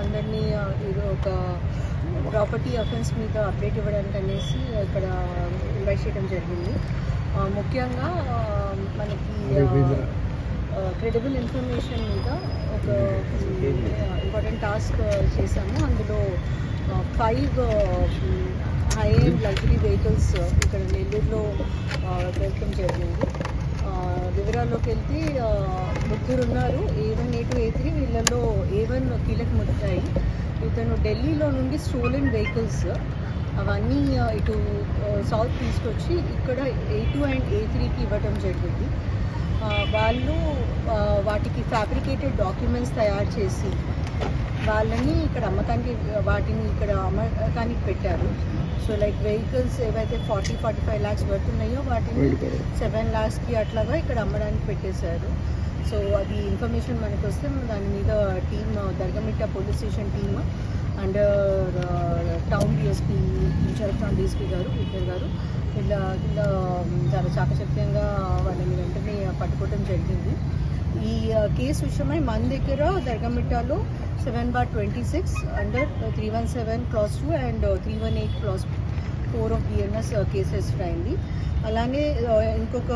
అందరినీ ఇది ఒక ప్రాపర్టీ అఫెన్స్ మీద అప్డేట్ ఇవ్వడానికి అనేసి ఇక్కడ ఇన్వైట్ చేయడం జరిగింది. ముఖ్యంగా మనకి క్రెడిబుల్ ఇన్ఫర్మేషన్ మీద ఒక ఇంపార్టెంట్ టాస్క్ చేశాము. అందులో 5 హై ఎండ్ లగ్జరీ వెహికల్స్ ఇక్కడ నెల్లూరులో దొరకడం జరిగింది. వివరాల్లోకి వెళ్తే ముగ్గురు ఉన్నారు, A1, A2, A3. వీళ్ళలో A1 కీలక ముద్దాయి. ఇతను ఢిల్లీలో నుండి స్టోలెన్ వెహికల్స్ అవన్నీ ఇటు సౌత్ తీసుకొచ్చి ఇక్కడ A2 అండ్ A3కి ఇవ్వటం జరిగింది. వాళ్ళు వాటికి ఫ్యాబ్రికేటెడ్ డాక్యుమెంట్స్ తయారు చేసి వాళ్ళని ఇక్కడ అమ్మకానికి వాటిని ఇక్కడ అమ్మకానికి పెట్టారు. సో లైక్ వెహికల్స్ ఏవైతే 40-45 lakhs పడుతున్నాయో వాటిని 7 lakhsకి అట్లాగా ఇక్కడ అమ్మడానికి పెట్టేశారు. సో అది ఇన్ఫర్మేషన్ మనకు వస్తే దాని మీద team Dargamitta police station team and town DSP in charge town DSP గారు విక్టర్ గారు ఇలా చాలా చాకచక్యంగా వాళ్ళని వెంటనే పట్టుకోవడం జరిగింది. ఈ కేసు విషయమై మన దగ్గర దర్గమిట్టాలో 7/26 under 317 Clause 2 and 318 Clause 4 of BNS case register అయింది. అలానే ఇంకొక